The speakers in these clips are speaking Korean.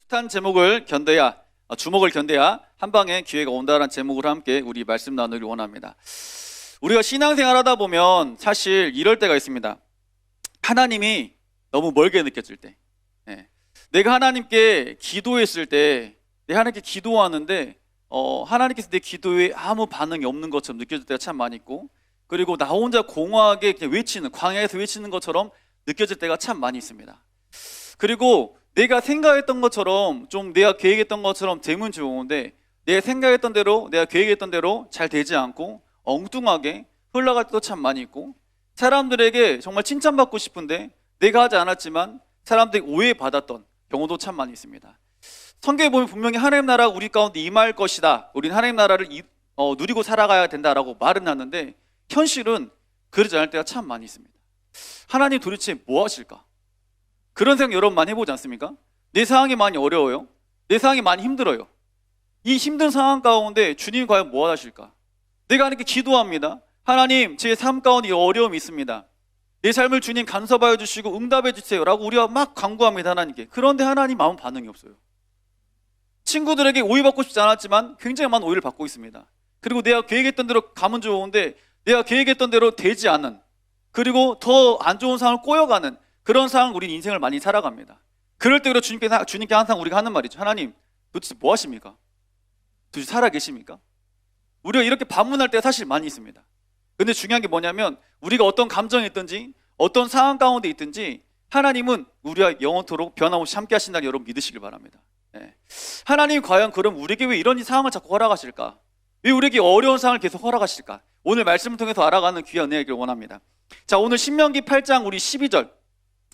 숱한 제목을 견뎌야 주목을 견뎌야 한 방에 기회가 온다라는 제목으로 함께 우리 말씀 나누길 원합니다. 우리가 신앙생활 하다 보면 사실 이럴 때가 있습니다. 하나님이 너무 멀게 느껴질 때, 내가 하나님께 기도했을 때, 내가 하나님께 기도하는데 하나님께서 내 기도에 아무 반응이 없는 것처럼 느껴질 때가 참 많이 있고, 그리고 나 혼자 공허하게 그냥 외치는, 광야에서 외치는 것처럼 느껴질 때가 참 많이 있습니다. 그리고 내가 생각했던 것처럼, 좀 내가 계획했던 것처럼 되면 좋은데 내가 생각했던 대로, 내가 계획했던 대로 잘 되지 않고 엉뚱하게 흘러갈 때도 참 많이 있고, 사람들에게 정말 칭찬받고 싶은데 내가 하지 않았지만 사람들이 오해받았던 경우도 참 많이 있습니다. 성경에 보면 분명히 하나님 나라가 우리 가운데 임할 것이다, 우린 하나님 나라를 누리고 살아가야 된다라고 말은 하는데 현실은 그러지 않을 때가 참 많이 있습니다. 하나님 도대체 뭐 하실까? 그런 생각 여러분 많이 해보지 않습니까? 내 상황이 많이 어려워요. 내 상황이 많이 힘들어요. 이 힘든 상황 가운데 주님이 과연 뭐 하실까? 내가 하나님께 기도합니다. 하나님, 제 삶 가운데 어려움이 있습니다. 내 삶을 주님 간섭하여 주시고 응답해 주세요 라고 우리가 막 간구합니다, 하나님께. 그런데 하나님 아무 반응이 없어요. 친구들에게 오해받고 싶지 않았지만 굉장히 많은 오해를 받고 있습니다. 그리고 내가 계획했던 대로 가면 좋은데 내가 계획했던 대로 되지 않은, 그리고 더 안 좋은 상황을 꼬여가는 그런 상황을 우리 인생을 많이 살아갑니다. 그럴 때 주님께 항상 우리가 하는 말이죠. 하나님, 도대체 뭐 하십니까? 도대체 살아계십니까? 우리가 이렇게 반문할 때가 사실 많이 있습니다. 근데 중요한 게 뭐냐면 우리가 어떤 감정이 있든지 어떤 상황 가운데 있든지 하나님은 우리와 영원토록 변함없이 함께 하신다는 여러분 믿으시길 바랍니다. 하나님 과연 그럼 우리에게 왜 이런 상황을 자꾸 허락하실까? 왜 우리에게 어려운 상황을 계속 허락하실까? 오늘 말씀을 통해서 알아가는 귀한 은혜를 원합니다. 자, 오늘 신명기 8장 우리 12절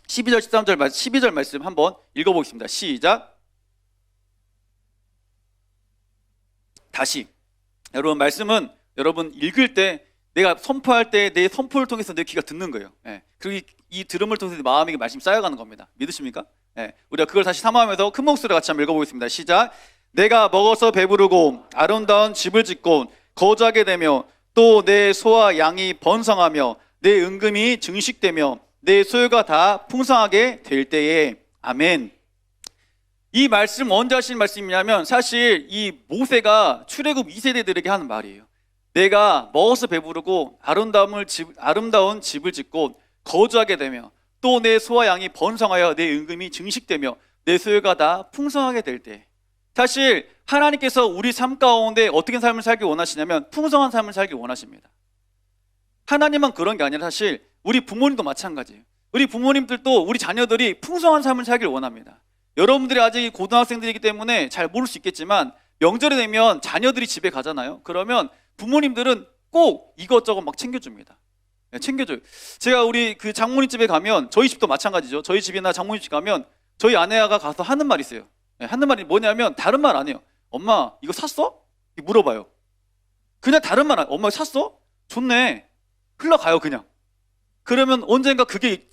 13절 말씀 한번 읽어보겠습니다. 시작. 다시. 여러분, 말씀은 여러분 읽을 때, 내가 선포할 때 내 선포를 통해서 내 귀가 듣는 거예요. 그리고 이 들음을 통해서 내 마음에 말씀이 쌓여가는 겁니다. 믿으십니까? 우리가 그걸 다시 삼아하면서 큰 목소리로 같이 한번 읽어보겠습니다. 시작. 내가 먹어서 배부르고 아름다운 집을 짓고 거주하게 되며 또 내 소와 양이 번성하며 내 은금이 증식되며 내 소유가 다 풍성하게 될 때에. 아멘. 이 말씀 언제 하신 말씀이냐면 사실 이 모세가 출애굽 2세대들에게 하는 말이에요. 내가 먹어서 배부르고 아름다운 집을 짓고 거주하게 되며 또 내 소와 양이 번성하여 내 은금이 증식되며 내 소유가 다 풍성하게 될 때. 사실 하나님께서 우리 삶 가운데 어떻게 삶을 살기 원하시냐면 풍성한 삶을 살기 원하십니다. 하나님만 그런 게 아니라 사실 우리 부모님도 마찬가지예요. 우리 부모님들도 우리 자녀들이 풍성한 삶을 살길 원합니다. 여러분들이 아직 고등학생들이기 때문에 잘 모를 수 있겠지만 명절이 되면 자녀들이 집에 가잖아요. 그러면 부모님들은 꼭 이것저것 막 챙겨줍니다. 챙겨줘요. 제가 우리 그 장모님 집에 가면, 저희 집도 마찬가지죠. 저희 집이나 장모님 집 가면 저희 아내가 가서 하는 말이 있어요. 하는 말이 뭐냐면 다른 말 안 해요. 엄마 이거 샀어? 물어봐요. 그냥 다른 말 안 해요. 엄마 샀어? 좋네. 흘러가요 그냥. 그러면 언젠가 그게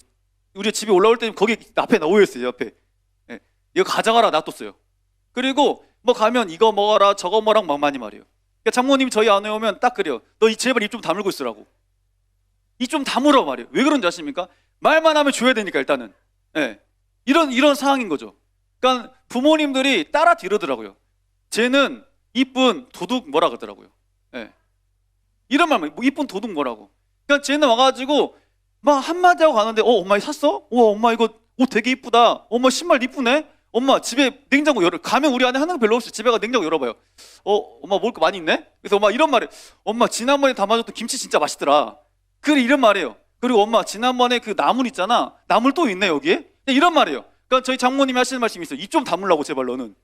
우리 집에 올라올 때 거기 앞에 놓여있어요. 옆에. 이거 가져가라 놔뒀어요. 그리고 뭐 가면 이거 먹어라 저거 뭐랑 막 많이 말해요. 그러니까 장모님이 저희 안에 오면 딱 그래요. 너 제발 입 좀 다물고 있으라고. 입 좀 다물어 말이에요. 왜 그런지 아십니까? 말만 하면 줘야 되니까 일단은. 이런 상황인 거죠. 그러니까 부모님들이 따라 뒤르더라고요. 쟤는 이쁜 도둑 뭐라 그러더라고요. 이런 말만, 뭐 이쁜 도둑 뭐라고. 그러니까 쟤는 와가지고 막 한마디 하고 가는데 엄마 이거 샀어? 우와 엄마 이거 옷 되게 이쁘다. 엄마 신발 이쁘네? 엄마 집에 냉장고 가면 우리 안에 하는 거 별로 없어요. 집에 가 냉장고 열어봐요. 엄마 먹을 거 많이 있네? 그래서 엄마 이런 말해. 엄마 지난번에 담아줬던 김치 진짜 맛있더라. 그래 이런 말이에요. 그리고 엄마 지난번에 그 나물 있잖아. 나물 또 있네 여기에? 이런 말이에요. 그러니까 저희 장모님이 하시는 말씀이 있어요. 입 좀 다물라고 제발 너는.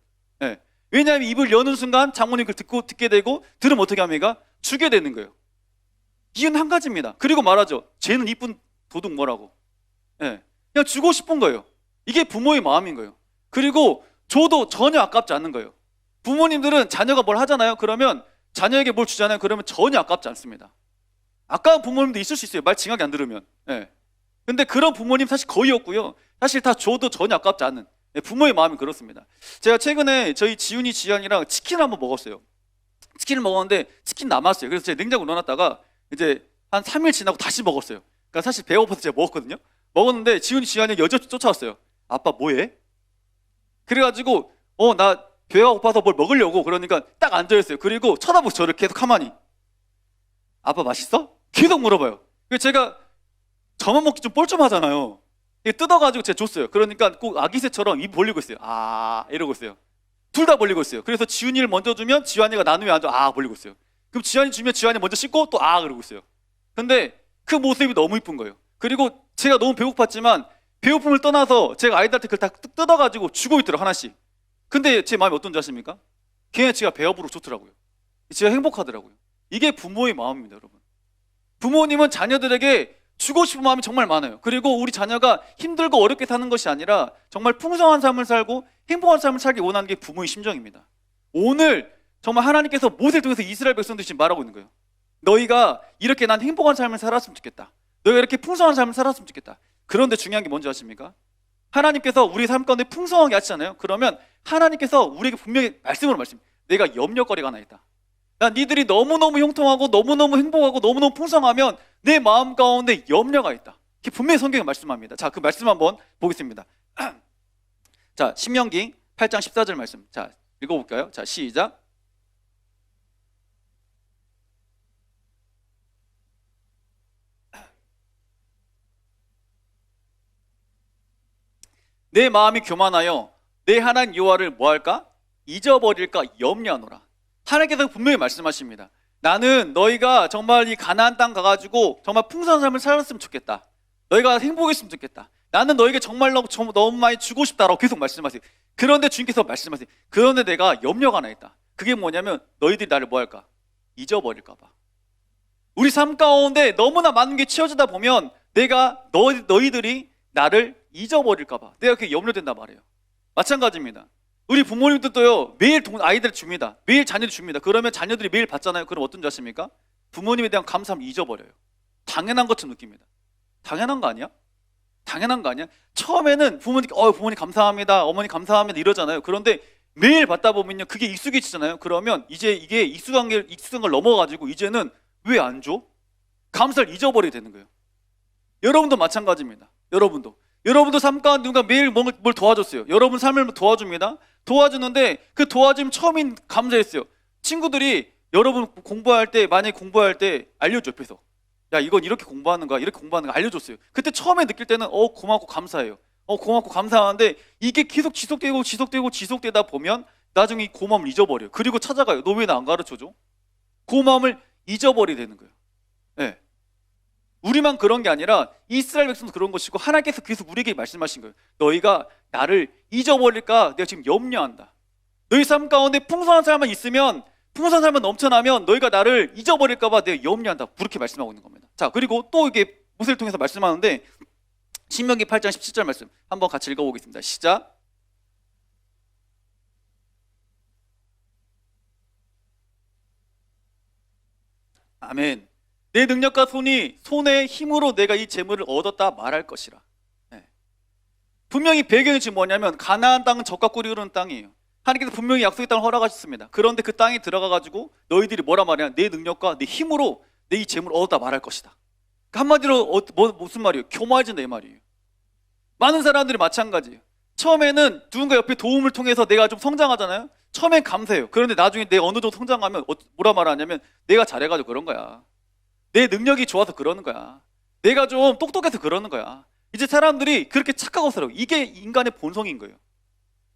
왜냐하면 입을 여는 순간 장모님 그걸 듣게 되고 들으면 어떻게 합니까? 주게 되는 거예요. 이유는 한 가지입니다. 그리고 말하죠. 쟤는 이쁜 도둑 뭐라고. 그냥 주고 싶은 거예요. 이게 부모의 마음인 거예요. 그리고 줘도 전혀 아깝지 않는 거예요. 부모님들은 자녀가 뭘 하잖아요. 그러면 자녀에게 뭘 주잖아요. 그러면 전혀 아깝지 않습니다. 아까운 부모님도 있을 수 있어요. 말 징하게 안 들으면. 근데 그런 부모님 사실 거의 없고요. 사실 다 줘도 전혀 아깝지 않은 부모의 마음이 그렇습니다. 제가 최근에 저희 지훈이랑 치킨을 한번 먹었어요. 치킨을 먹었는데 치킨 남았어요. 그래서 제가 냉장고에 넣어놨다가 이제 한 3일 지나고 다시 먹었어요. 그러니까 사실 배고파서 제가 먹었거든요. 먹었는데 지훈이 여자친구 쫓아왔어요. 아빠 뭐해? 그래가지고 나 배가 고파서 뭘 먹으려고. 그러니까 딱 앉아있어요. 그리고 쳐다보고 저를 계속 가만히. 아빠 맛있어? 계속 물어봐요. 제가 저만 먹기 좀 뻘쭘하잖아요. 뜯어가지고 제가 줬어요. 그러니까 꼭 아기새처럼 입 벌리고 있어요. 아 이러고 있어요. 둘 다 벌리고 있어요. 그래서 지훈이를 먼저 주면 지환이가 나누면 앉아 아 벌리고 있어요. 그럼 지환이 주면 지환이 먼저 씻고 또 아 그러고 있어요. 근데 그 모습이 너무 이쁜 거예요. 그리고 제가 너무 배고팠지만 배고픔을 떠나서 제가 아이들한테 그걸 다 뜯어가지고 주고 있더라고요. 하나씩. 근데 제 마음이 어떤지 아십니까? 걔네 제가 배워부르고 좋더라고요. 제가 행복하더라고요. 이게 부모의 마음입니다, 여러분. 부모님은 자녀들에게 주고 싶은 마음이 정말 많아요. 그리고 우리 자녀가 힘들고 어렵게 사는 것이 아니라 정말 풍성한 삶을 살고 행복한 삶을 살기 원하는 게 부모의 심정입니다. 오늘 정말 하나님께서 모세를 통해서 이스라엘 백성들이 지금 말하고 있는 거예요. 너희가 이렇게 난 행복한 삶을 살았으면 좋겠다. 너희가 이렇게 풍성한 삶을 살았으면 좋겠다. 그런데 중요한 게 뭔지 아십니까? 하나님께서 우리 삶 가운데 풍성하게 하시잖아요. 그러면 하나님께서 우리에게 분명히 말씀으로 내가 염려거리가 하나 있다. 난 니들이 너무너무 형통하고 너무너무 행복하고 너무너무 풍성하면 내 마음 가운데 염려가 있다. 이렇게 분명히 성경에 말씀합니다. 자, 그 말씀 한번 보겠습니다. 자, 신명기 8장 14절 말씀. 자, 읽어볼까요? 자, 시작. 내 마음이 교만하여 내 하나님 여호와를 뭐할까? 잊어버릴까 염려하노라. 하나님께서 분명히 말씀하십니다. 나는 너희가 정말 이 가나안 땅 가가지고 정말 풍성한 삶을 살았으면 좋겠다. 너희가 행복했으면 좋겠다. 나는 너희에게 정말 너무 많이 주고 싶다라고 계속 말씀하세요. 그런데 주님께서 말씀하세요. 그런데 내가 염려가 하나 있다. 그게 뭐냐면 너희들이 나를 뭐할까? 잊어버릴까 봐. 우리 삶 가운데 너무나 많은 게 채워지다 보면 내가 너희들이 나를 잊어버릴까 봐 내가 그게 염려된단 말이에요. 마찬가지입니다. 우리 부모님들도요 매일 아이들 줍니다. 매일 자녀들 줍니다. 그러면 자녀들이 매일 받잖아요. 그럼 어떤 줄 아십니까? 부모님에 대한 감사함을 잊어버려요. 당연한 것처럼 느낍니다. 당연한 거 아니야? 당연한 거 아니야? 처음에는 부모님 감사합니다. 어머니 감사합니다 이러잖아요. 그런데 매일 받다 보면요 그게 익숙해지잖아요. 그러면 이제 이게 익숙한 걸 넘어가지고 이제는 왜 안 줘? 감사를 잊어버리게 되는 거예요. 여러분도 마찬가지입니다. 여러분도 삶 가운데 누군가 매일 뭘 도와줬어요. 여러분 삶을 도와줍니다. 도와주는데 그 도와줌 처음엔 감사했어요. 친구들이 여러분 만약에 공부할 때 알려줘 옆에서. 야 이건 이렇게 공부하는 거야 알려줬어요. 그때 처음에 느낄 때는 고맙고 감사해요. 고맙고 감사하는데 이게 계속 지속되다 보면 나중에 이 고마움을 잊어버려요. 그리고 찾아가요. 너 왜 나 안 가르쳐줘? 고마움을 잊어버리게 되는 거예요. 네. 우리만 그런 게 아니라 이스라엘 백성도 그런 것이고 하나님께서 계속 우리에게 말씀하신 거예요. 너희가 나를 잊어버릴까 내가 지금 염려한다. 너희 삶 가운데 풍성한 삶만 있으면 풍성한 삶만 넘쳐나면 너희가 나를 잊어버릴까 봐 내가 염려한다. 그렇게 말씀하고 있는 겁니다. 자, 그리고 또 이게 모세를 통해서 말씀하는데 신명기 8장 17절 말씀 한번 같이 읽어보겠습니다. 시작. 아멘. 내 능력과 손의 힘으로 내가 이 재물을 얻었다 말할 것이라. 네. 분명히 배경이 지금 뭐냐면 가나안 땅은 젖과 꿀이 흐르는 땅이에요. 하나님께서 분명히 약속의 땅을 허락하셨습니다. 그런데 그 땅에 들어가가지고 너희들이 뭐라 말이야? 내 능력과 내 힘으로 내 이 재물을 얻었다 말할 것이다. 한마디로 무슨 말이에요? 교만해진다 이 말이에요. 많은 사람들이 마찬가지예요. 처음에는 누군가 옆에 도움을 통해서 내가 좀 성장하잖아요. 처음엔 감사해요. 그런데 나중에 내가 어느 정도 성장하면 뭐라 말하냐면 내가 잘해가지고 그런 거야. 내 능력이 좋아서 그러는 거야. 내가 좀 똑똑해서 그러는 거야. 이제 사람들이 그렇게 착각하고 살아요. 이게 인간의 본성인 거예요.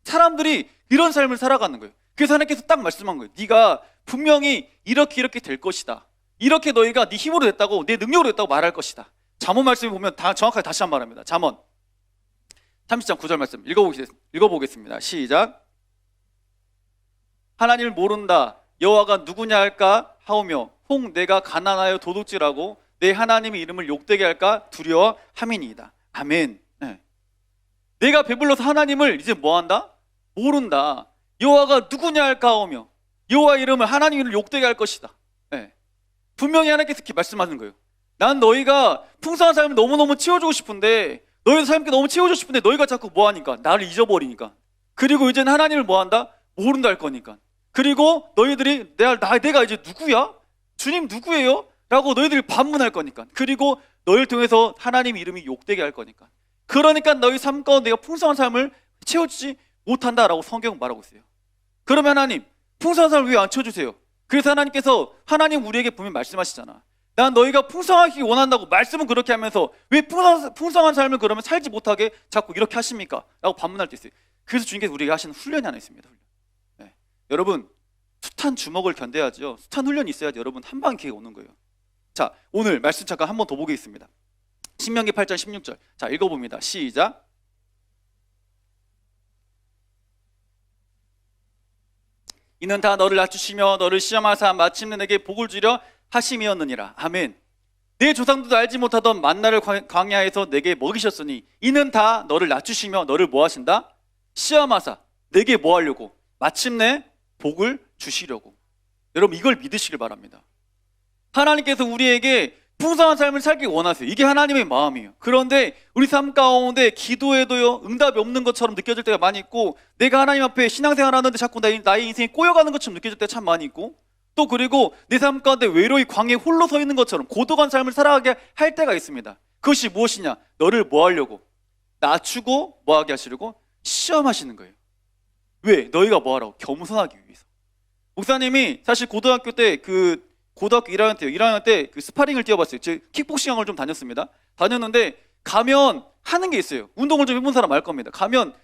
사람들이 이런 삶을 살아가는 거예요. 그래서 하나님께서 딱 말씀한 거예요. 네가 분명히 이렇게 될 것이다. 이렇게 너희가 네 힘으로 됐다고 내 능력으로 됐다고 말할 것이다. 잠언 말씀을 보면 정확하게 다시 한번 말합니다. 잠언 30장 9절 말씀 읽어보겠습니다. 시작. 하나님을 모른다. 여호와가 누구냐 할까 하오며 혹 내가 가난하여 도둑질하고 내 하나님의 이름을 욕되게 할까 두려워함이니이다. 아멘. 네. 내가 배불러서 하나님을 이제 뭐한다? 모른다. 여호와가 누구냐 할까 하오며 여호와 이름을 하나님 이름을 욕되게 할 것이다. 네. 분명히 하나님께서 이렇게 말씀하는 거예요. 난 너희가 풍성한 삶을 너무너무 채워주고 싶은데 너희의 삶께 너무 채워주고 싶은데 너희가 자꾸 뭐하니까? 나를 잊어버리니까. 그리고 이제는 하나님을 뭐한다? 모른다 할 거니까. 그리고 너희들이 내가 이제 누구야? 주님 누구예요? 라고 너희들이 반문할 거니까. 그리고 너희를 통해서 하나님 이름이 욕되게 할 거니까. 그러니까 너희 삶 가운데 내가 풍성한 삶을 채워주지 못한다라고 성경은 말하고 있어요. 그러면 하나님, 풍성한 삶을 왜 안 채워주세요? 그래서 하나님 우리에게 분명히 말씀하시잖아. 난 너희가 풍성하기 원한다고 말씀은 그렇게 하면서 왜 풍성한 삶을 그러면 살지 못하게 자꾸 이렇게 하십니까? 라고 반문할 때 있어요. 그래서 주님께서 우리에게 하시는 훈련이 하나 있습니다. 훈련. 네. 여러분, 숱한 주먹을 견뎌야죠. 숱한 훈련이 있어야지 여러분 한 방에 기회가 오는 거예요. 자, 오늘 말씀 잠깐 한 번 더 보겠습니다. 신명기 8장 16절. 자, 읽어봅니다. 시작. 이는 다 너를 낮추시며 너를 시험하사 마침내 내게 복을 주려 하심이었느니라. 아멘. 내 조상들도 알지 못하던 만나를 광야에서 내게 먹이셨으니 이는 다 너를 낮추시며 너를 뭐 하신다? 시험하사 내게 뭐 하려고? 마침내 복을 주시려고. 여러분 이걸 믿으시길 바랍니다. 하나님께서 우리에게 풍성한 삶을 살기 원하세요. 이게 하나님의 마음이에요. 그런데 우리 삶 가운데 기도해도요 응답이 없는 것처럼 느껴질 때가 많이 있고, 내가 하나님 앞에 신앙생활 하는데 자꾸 나의 인생이 꼬여가는 것처럼 느껴질 때가 참 많이 있고, 또 그리고 내 삶 가운데 외로이 광야에 홀로 서 있는 것처럼 고독한 삶을 살아가게 할 때가 있습니다. 그것이 무엇이냐? 너를 뭐 하려고? 낮추고 뭐 하게 하시려고? 시험하시는 거예요. 왜? 너희가 뭐 하라고? 겸손하기 위해서. 목사님이 사실 고등학교 때 고등학교 1학년 때 그 스파링을 뛰어봤어요. 제 킥복싱학을 좀 다녔는데 가면 하는 게 있어요. 운동을 좀 해본 사람 알 겁니다. 가면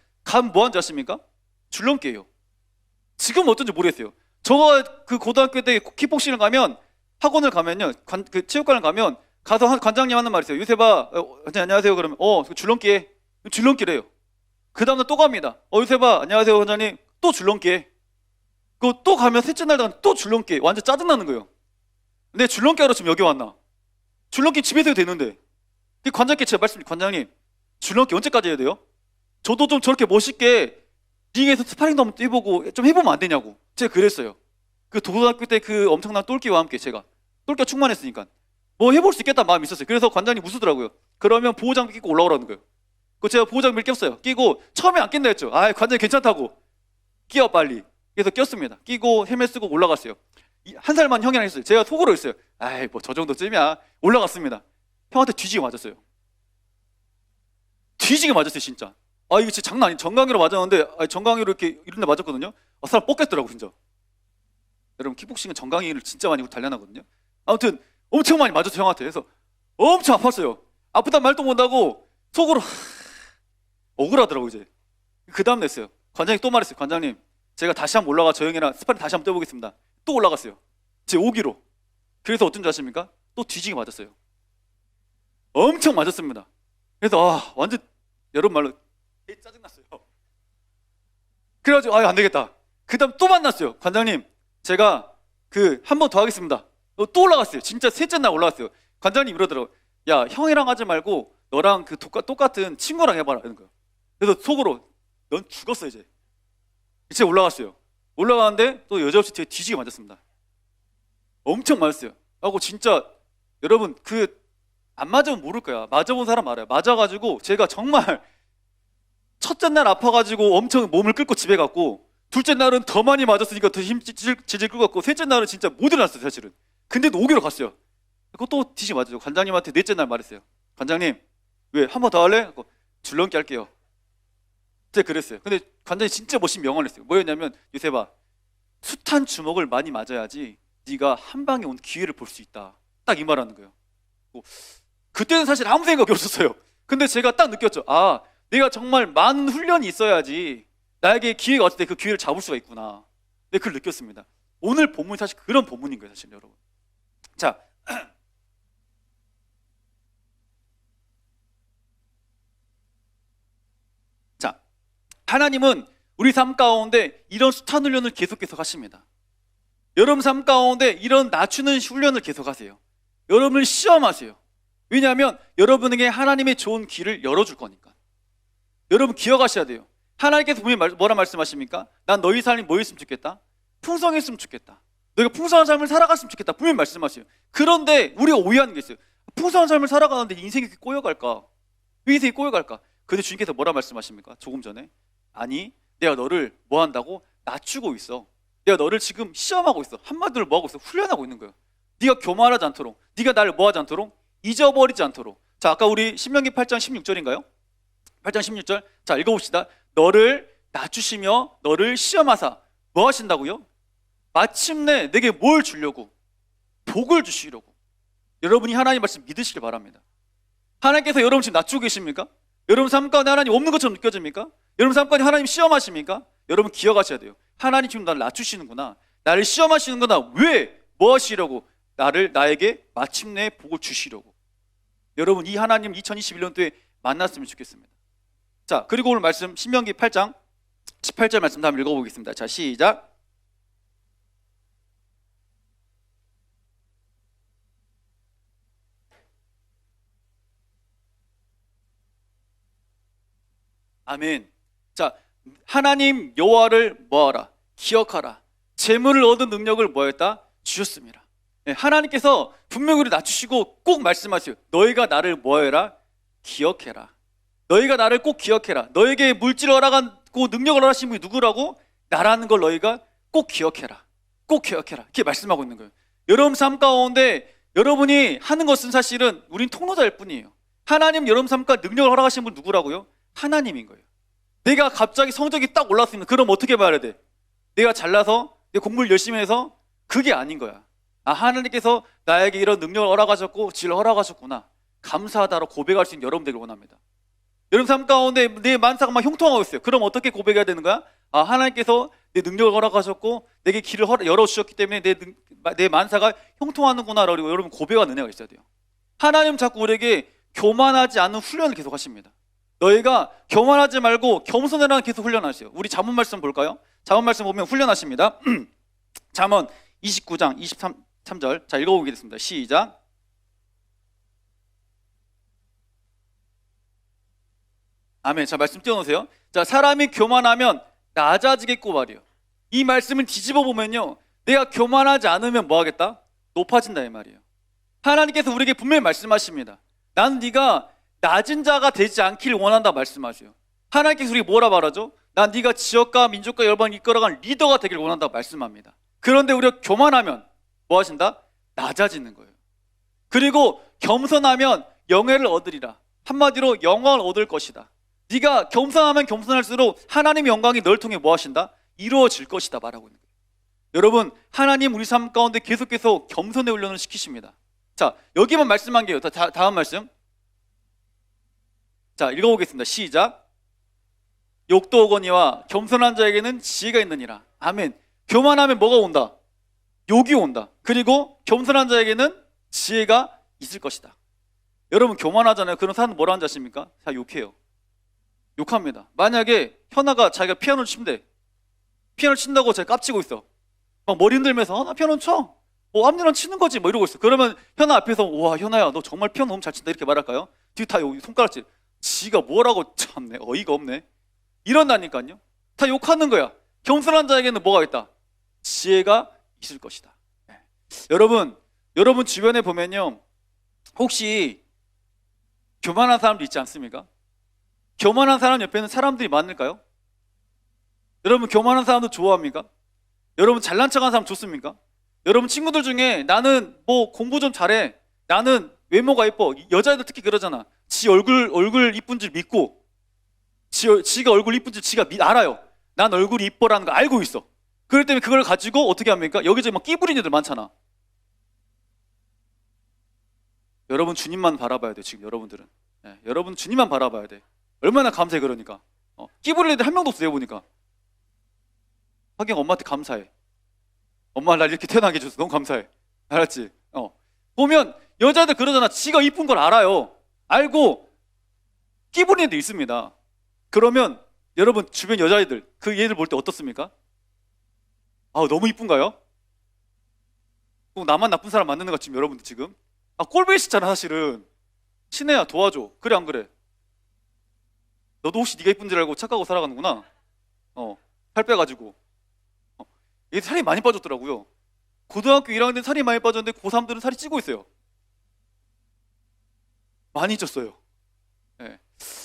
뭐 하는지 아십니까? 줄넘기예요. 지금 어떤지 모르겠어요. 저가 그 고등학교 때 킥복싱을 가면, 학원을 가면요, 그 체육관을 가면 가서 관장님 하는 말이 있어요. 요새봐, 안녕하세요. 그러면 줄넘기해. 줄넘기래요. 그 다음날 또 갑니다. 요새봐, 안녕하세요 관장님. 또 줄넘기해. 또 가면 셋째 날 또 줄넘기. 완전 짜증나는 거예요. 근데 줄넘기 하러 지금 여기 왔나? 줄넘기 집에서 해도 되는데. 관장님께 제가 말씀드린, 관장님 줄넘기 언제까지 해야 돼요? 저도 좀 저렇게 멋있게 링에서 스파링도 한번 뛰어보고 좀 해보면 안 되냐고 제가 그랬어요. 그 고등학교 때 그 엄청난 똘끼와 함께 제가 똘끼가 충만했으니까 뭐 해볼 수 있겠다는 마음이 있었어요. 그래서 관장님 웃으더라고요. 그러면 보호장비 끼고 올라오라는 거예요. 제가 보호장비를 꼈어요. 끼고 처음에 안 낀다 했죠. 관장님 괜찮다고. 끼워 빨리. 그래서 꼈습니다. 끼고 헬멧 쓰고 올라갔어요. 한 살만 형이랑 했어요. 제가 속으로 했어요. 뭐 저 정도쯤이야. 올라갔습니다. 형한테 뒤지게 맞았어요. 뒤지게 맞았어요 진짜. 이거 진짜 장난 아니에요. 정강이로 맞았는데, 정강이로 이렇게 이런 데 맞았거든요. 사람 뻗겠더라고 진짜. 여러분 킥복싱은 정강이를 진짜 많이 단련하거든요. 아무튼 엄청 많이 맞았어요 형한테. 그래서 엄청 아팠어요. 아프단 말도 못하고 속으로 억울하더라고. 이제 그 다음 냈어요. 관장님 또 말했어요. 관장님 제가 다시 한번 올라가 저 형이랑 스파링 다시 한번 뛰어보겠습니다. 또 올라갔어요. 제 5기로. 그래서 어떤 줄 아십니까? 또 뒤지게 맞았어요. 엄청 맞았습니다. 그래서 완전 여러분 말로 짜증났어요. 그래가지고 안 되겠다. 그 다음 또 만났어요. 관장님 제가 한 번 더 하겠습니다. 또 올라갔어요. 진짜 셋째 날 올라갔어요. 관장님 이러더라고요. 야 형이랑 하지 말고 너랑 똑같은 친구랑 해봐라 이런 거예요. 그래서 속으로 넌 죽었어 이제 올라갔어요. 올라가는데 또 여지없이 되게 뒤지게 맞았습니다. 엄청 맞았어요. 하고 진짜 여러분 안 맞으면 모를 거야. 맞아본 사람 알아요. 맞아가지고 제가 정말 첫째 날 아파가지고 엄청 몸을 끌고 집에 갔고, 둘째 날은 더 많이 맞았으니까 더 힘 질질 끌고 갔고, 셋째 날은 진짜 못 일어났어요 사실은. 근데도 5기로 갔어요. 그거 또 뒤지게 맞았죠. 관장님한테 넷째 날 말했어요. 관장님 왜 한 번 더 할래? 줄넘기 할게요. 제가 그랬어요. 근데 관장님 진짜 멋진 명언을 했어요. 뭐였냐면, 요새봐 숱한 주먹을 많이 맞아야지 네가 한 방에 온 기회를 볼 수 있다. 딱 이 말하는 거예요. 그때는 사실 아무 생각이 없었어요. 근데 제가 딱 느꼈죠. 내가 정말 많은 훈련이 있어야지 나에게 기회가 왔을 때 그 기회를 잡을 수가 있구나. 네, 그걸 느꼈습니다. 오늘 본문이 사실 그런 본문인 거예요 사실 여러분. 자, 하나님은 우리 삶 가운데 이런 숱한 훈련을 계속 하십니다. 여러분 삶 가운데 이런 낮추는 훈련을 계속 하세요. 여러분을 시험하세요. 왜냐하면 여러분에게 하나님의 좋은 길을 열어줄 거니까. 여러분 기억하셔야 돼요. 하나님께서 분명히 뭐라 말씀하십니까? 난 너희 삶이 뭐였으면 좋겠다? 풍성했으면 좋겠다. 너희가 풍성한 삶을 살아갔으면 좋겠다. 분명히 말씀하세요. 그런데 우리가 오해하는 게 있어요. 풍성한 삶을 살아가는데 인생이 이렇게 꼬여갈까? 왜 인생이 꼬여갈까? 근데 주님께서 뭐라 말씀하십니까? 조금 전에 아니 내가 너를 뭐 한다고? 낮추고 있어. 내가 너를 지금 시험하고 있어. 한마디로 뭐 하고 있어? 훈련하고 있는 거예요. 네가 교만하지 않도록, 네가 나를 뭐 하지 않도록? 잊어버리지 않도록. 자, 아까 우리 신명기 8장 16절인가요? 8장 16절. 자, 읽어봅시다. 너를 낮추시며 너를 시험하사 뭐 하신다고요? 마침내 내게 뭘 주려고? 복을 주시려고. 여러분이 하나님 말씀 믿으시길 바랍니다. 하나님께서 여러분 지금 낮추고 계십니까? 여러분 삶 가운데 하나님 없는 것처럼 느껴집니까? 여러분 삶 가운데 하나님 시험하십니까? 여러분 기억하셔야 돼요. 하나님 지금 나를 낮추시는구나. 나를 시험하시는구나. 왜? 뭐 하시려고? 나에게 마침내 복을 주시려고. 여러분 이 하나님 2021년도에 만났으면 좋겠습니다. 자, 그리고 오늘 말씀 신명기 8장 18절 말씀 한번 읽어보겠습니다. 자, 시작. 아멘. 자, 하나님 여호와를 뭐하라? 기억하라. 재물을 얻은 능력을 뭐했다? 주셨습니다. 네, 하나님께서 분명히 우리 낮추시고 꼭 말씀하세요. 너희가 나를 뭐해라? 기억해라. 너희가 나를 꼭 기억해라. 너에게 물질을 허락하고 능력을 허락하신 분이 누구라고? 나라는 걸 너희가 꼭 기억해라. 꼭 기억해라. 이렇게 말씀하고 있는 거예요. 여러분 삶 가운데 여러분이 하는 것은 사실은 우린 통로자일 뿐이에요. 하나님 여러분 삶 가운데 능력을 허락하신 분 누구라고요? 하나님인 거예요. 내가 갑자기 성적이 딱 올랐으면 그럼 어떻게 말해야 돼? 내가 잘나서 내 공부를 열심히 해서 그게 아닌 거야. 아, 하나님께서 나에게 이런 능력을 허락하셨고 지혜를 허락하셨구나. 감사하다로 고백할 수 있는 여러분 되길 원합니다. 여러분 삶 가운데 내 만사가 막 형통하고 있어요. 그럼 어떻게 고백해야 되는 거야? 아, 하나님께서 내 능력을 허락하셨고 내게 길을 열어주셨기 때문에 내 만사가 형통하는구나 라고 여러분 고백하는 은혜가 있어야 돼요. 하나님 자꾸 우리에게 교만하지 않는 훈련을 계속 하십니다. 너희가 교만하지 말고 겸손해라는 계속 훈련하세요. 우리 잠언 말씀 볼까요? 잠언 말씀 보면 훈련하십니다. 잠언 29장 23절 자 읽어보겠습니다. 시작. 아멘. 자 말씀 띄워놓으세요. 자 사람이 교만하면 낮아지겠고 말이요. 이 말씀을 뒤집어 보면요, 내가 교만하지 않으면 뭐 하겠다? 높아진다 이 말이에요. 하나님께서 우리에게 분명히 말씀하십니다. 나는 네가 낮은 자가 되지 않기를 원한다 말씀하세요. 하나님께서 우리에게 뭐라 말하죠? 난 네가 지역과 민족과 여러분을 이끌어간 리더가 되기를 원한다 말씀합니다. 그런데 우리가 교만하면 뭐 하신다? 낮아지는 거예요. 그리고 겸손하면 영예를 얻으리라. 한마디로 영광을 얻을 것이다. 네가 겸손하면 겸손할수록 하나님의 영광이 널 통해 뭐 하신다? 이루어질 것이다 말하고 있는 거예요. 여러분 하나님 우리 삶 가운데 계속해서 겸손의 훈련을 시키십니다. 자 여기만 말씀한 게요. 다음 말씀 자 읽어보겠습니다. 시작. 욕도 오거니와 겸손한 자에게는 지혜가 있느니라. 아멘. 교만하면 뭐가 온다? 욕이 온다. 그리고 겸손한 자에게는 지혜가 있을 것이다. 여러분 교만하잖아요. 그런 사람은 뭐라 하는 자십니까? 다 욕해요. 욕합니다. 만약에 현아가 자기가 피아노를 친대. 피아노를 친다고 제가 깝치고 있어. 막 머리 흔들면서 나 피아노 쳐. 앞니랑 치는 거지 뭐 이러고 있어. 그러면 현아 앞에서 와 현아야 너 정말 피아노 너무 잘 친다 이렇게 말할까요? 뒤에 다 손가락질. 지가 뭐라고 참네 어이가 없네 이런다니까요. 다 욕하는 거야. 겸손한 자에게는 뭐가 있다? 지혜가 있을 것이다. 네. 여러분 주변에 보면요 혹시 교만한 사람도 있지 않습니까? 교만한 사람 옆에는 사람들이 많을까요? 여러분 교만한 사람도 좋아합니까? 여러분 잘난 척하는 사람 좋습니까? 여러분 친구들 중에 나는 뭐 공부 좀 잘해, 나는 외모가 예뻐, 여자애들 특히 그러잖아. 지 얼굴 이쁜 줄 믿고 지가 얼굴 이쁜 줄 지가 알아요. 난 얼굴이 이뻐라는 거 알고 있어. 그럴 때문에 그걸 가지고 어떻게 합니까? 여기저기 막 끼부리는 애들 많잖아. 여러분 주님만 바라봐야 돼. 지금 여러분들은 네, 여러분 주님만 바라봐야 돼. 얼마나 감사해. 그러니까 끼부릴 애들 한 명도 없어. 내보니까 하긴 엄마한테 감사해. 엄마 날 이렇게 태어나게 해줘서 너무 감사해. 알았지? 보면 여자들 그러잖아. 지가 이쁜 걸 알아요. 알고 끼부리는 애들 있습니다. 그러면 여러분 주변 여자애들 그 얘들 볼 때 어떻습니까? 너무 이쁜가요? 꼭 나만 나쁜 사람 만드는 것 지금 여러분들 지금 꼴보기시잖아 사실은. 신혜야 도와줘. 그래 안 그래? 너도 혹시 네가 이쁜 줄 알고 착하고 살아가는구나. 살 빼가지고 얘 살이 많이 빠졌더라고요. 고등학교 1학년 때는 살이 많이 빠졌는데 고3들은 살이 찌고 있어요. 많이 쪘어요. 네,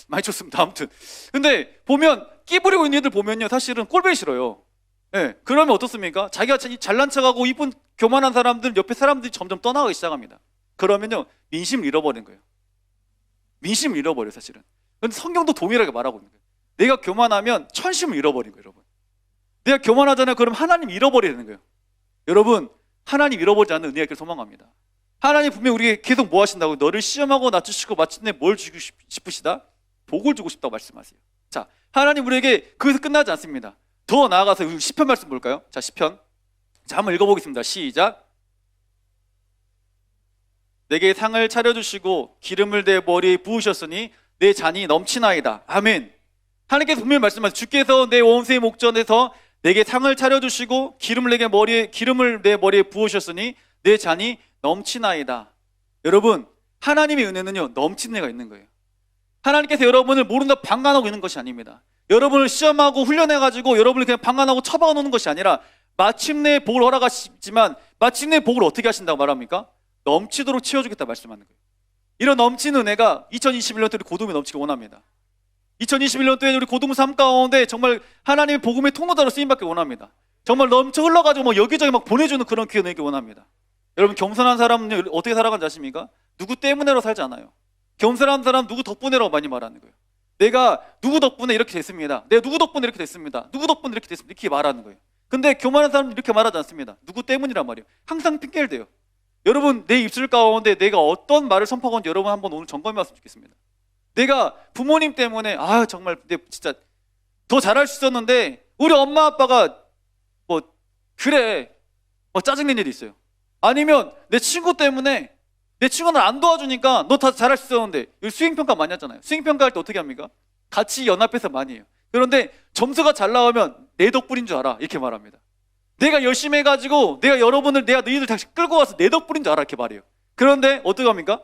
많이 쪘습니다. 아무튼 근데 보면 끼 부리고 있는 애들 보면요 사실은 꼴보기 싫어요. 네, 그러면 어떻습니까? 자기가 잘난 척하고 이쁜 교만한 사람들 옆에 사람들이 점점 떠나가기 시작합니다. 그러면요 민심을 잃어버린 거예요. 민심을 잃어버려요 사실은. 근데 성경도 동일하게 말하고 있는 거예요. 내가 교만하면 천심을 잃어버린 거예요, 여러분. 내가 교만하잖아요. 그럼 하나님 잃어버리는 거예요. 여러분, 하나님 잃어버리지 않는 은혜가 있기를 소망합니다. 하나님 분명히 우리에게 계속 뭐 하신다고? 너를 시험하고 낮추시고 마침내 뭘 주고 싶으시다? 복을 주고 싶다고 말씀하세요. 자, 하나님 우리에게 거기서 끝나지 않습니다. 더 나아가서 시편 말씀 볼까요? 자, 시편. 자, 한번 읽어보겠습니다. 시작. 내게 상을 차려주시고 기름을 내 머리에 부으셨으니 내 잔이 넘치나이다. 아멘. 하나님께서 분명히 말씀하세요. 주께서 내 원수의 목전에서 내게 상을 차려주시고 기름을 내 머리에 부으셨으니 내 잔이 넘치나이다. 여러분, 하나님의 은혜는요, 넘치는 애가 있는 거예요. 하나님께서 여러분을 모른다 방관하고 있는 것이 아닙니다. 여러분을 시험하고 훈련해가지고 여러분을 그냥 방관하고 처박아 놓는 것이 아니라 마침내 복을 허락하시지만 마침내 복을 어떻게 하신다고 말합니까? 넘치도록 채워주겠다 말씀하는 거예요. 이런 넘치는 은혜가 2021년도에 우리 고동에 넘치기 원합니다. 2021년도에 우리 고동 삶 가운데 정말 하나님의 복음의 통로자로 쓰임받기 원합니다. 정말 넘쳐 흘러가지고 뭐 여기저기 막 보내주는 그런 기회 내기 원합니다. 여러분, 겸손한 사람은 어떻게 살아가는지 아십니까? 누구 때문에로 살지 않아요. 겸손한 사람 누구 덕분에라고 많이 말하는 거예요. 내가 누구 덕분에 이렇게 됐습니다. 내가 누구 덕분에 이렇게 됐습니다. 누구 덕분에 이렇게 됐습니다. 이렇게 말하는 거예요. 근데 교만한 사람은 이렇게 말하지 않습니다. 누구 때문이란 말이에요. 항상 핑계를 대요. 여러분, 내 입술 가운데 내가 어떤 말을 선포하고 있는지 여러분 한번 오늘 점검해 봤으면 좋겠습니다. 내가 부모님 때문에 정말 진짜 더 잘할 수 있었는데 우리 엄마 아빠가 뭐 그래 짜증낸 일이 있어요. 아니면 내 친구 때문에 내 친구는 안 도와주니까 너 다 잘할 수 있었는데, 수행평가 많이 하잖아요. 수행평가 할 때 어떻게 합니까? 같이 연합해서 많이 해요. 그런데 점수가 잘 나오면 내 덕분인 줄 알아 이렇게 말합니다. 내가 열심히 해가지고 내가 너희들 다시 끌고 와서 내 덕분인 줄 알아 이렇게 말해요. 그런데 어떻게 합니까?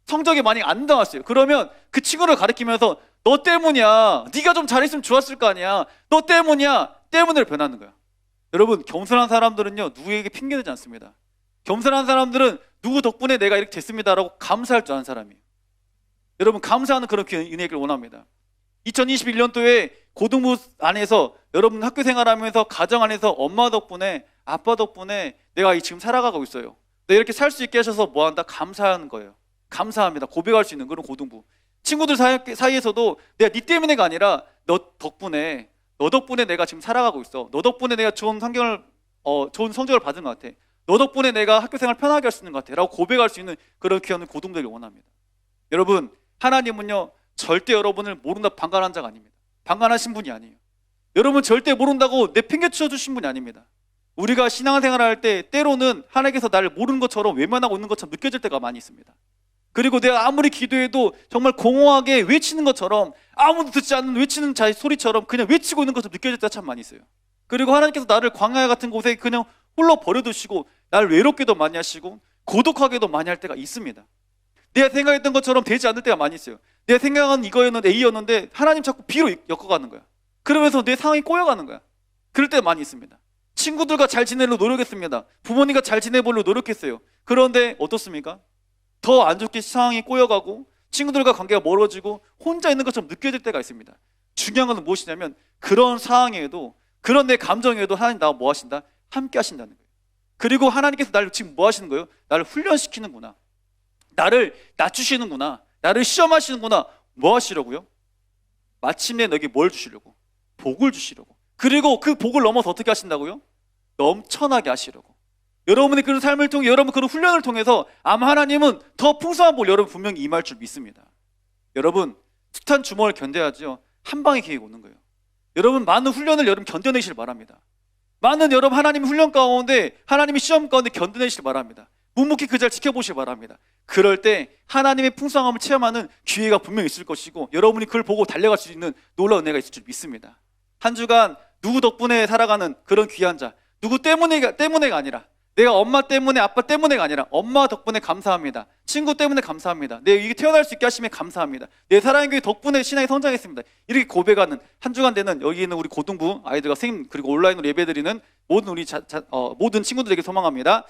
성적이 많이 안 나왔어요. 그러면 그 친구를 가리키면서 너 때문이야. 네가 좀 잘했으면 좋았을 거 아니야. 너 때문이야. 때문을 변하는 거야. 여러분, 겸손한 사람들은요, 누구에게 핑계대지 않습니다. 겸손한 사람들은 누구 덕분에 내가 이렇게 됐습니다라고 감사할 줄 아는 사람이에요. 여러분, 감사하는 그런 은혜를 원합니다. 2021년도에 고등부 안에서 여러분 학교 생활하면서 가정 안에서 엄마 덕분에 아빠 덕분에 내가 지금 살아가고 있어요. 내가 이렇게 살 수 있게 하셔서 뭐한다? 감사하는 거예요. 감사합니다. 고백할 수 있는 그런 고등부. 친구들 사이에서도 내가 네 때문에가 아니라 너 덕분에 내가 지금 살아가고 있어. 너 덕분에 내가 좋은 성적을 받은 것 같아. 너 덕분에 내가 학교 생활 편하게 할 수 있는 것 같아 라고 고백할 수 있는 그런 기회는 고등부를 원합니다. 여러분, 하나님은요 절대 여러분을 모른다 방관한 자가 아닙니다. 방관하신 분이 아니에요. 여러분 절대 모른다고 내 핑계 쳐주신 분이 아닙니다. 우리가 신앙생활을 할 때 때로는 하나님께서 나를 모르는 것처럼 외면하고 있는 것처럼 느껴질 때가 많이 있습니다. 그리고 내가 아무리 기도해도 정말 공허하게 외치는 것처럼, 아무도 듣지 않는 외치는 자의 소리처럼 그냥 외치고 있는 것처럼 느껴질 때가 참 많이 있어요. 그리고 하나님께서 나를 광야 같은 곳에 그냥 홀로 버려두시고 나를 외롭게도 많이 하시고 고독하게도 많이 할 때가 있습니다. 내가 생각했던 것처럼 되지 않을 때가 많이 있어요. 내가 생각한 이거였는데 A였는데 하나님 자꾸 B로 엮어가는 거야. 그러면서 내 상황이 꼬여가는 거야. 그럴 때가 많이 있습니다. 친구들과 잘 지내려고 노력했습니다. 부모님과 잘 지내보려고 노력했어요. 그런데 어떻습니까? 더 안 좋게 상황이 꼬여가고 친구들과 관계가 멀어지고 혼자 있는 것처럼 느껴질 때가 있습니다. 중요한 것은 무엇이냐면 그런 상황에도, 그런 내 감정에도 하나님 나와 뭐 하신다? 함께 하신다는 거예요. 그리고 하나님께서 나를 지금 뭐 하시는 거예요? 나를 훈련시키는구나, 나를 낮추시는구나, 나를 시험하시는구나. 뭐 하시려고요? 마침내 너에게 뭘 주시려고? 복을 주시려고. 그리고 그 복을 넘어서 어떻게 하신다고요? 넘쳐나게 하시려고. 여러분의 그런 삶을 통해, 여러분 그런 훈련을 통해서 아마 하나님은 더 풍성한 복 여러분 분명히 임할 줄 믿습니다. 여러분, 숱한 주먹을 견뎌야죠 한 방에 기회가 오는 거예요. 여러분, 많은 훈련을 여러분 견뎌내시길 바랍니다. 많은 여러분 하나님의 훈련 가운데, 하나님의 시험 가운데 견뎌내시길 바랍니다. 묵묵히 그 잘 지켜보시길 바랍니다. 그럴 때 하나님의 풍성함을 체험하는 기회가 분명히 있을 것이고 여러분이 그걸 보고 달려갈 수 있는 놀라운 은혜가 있을 줄 믿습니다. 한 주간 누구 덕분에 살아가는 그런 귀한 자, 누구 때문에가 아니라, 내가 엄마 때문에 아빠 때문에가 아니라 엄마 덕분에 감사합니다. 친구 때문에 감사합니다. 내가 이게 태어날 수 있게 하심에 감사합니다. 내 사랑의 교회 덕분에 신앙이 성장했습니다. 이렇게 고백하는 한 주간 되는 여기 있는 우리 고등부 아이들과 선생님, 그리고 온라인으로 예배드리는 모든 우리 모든 친구들에게 소망합니다.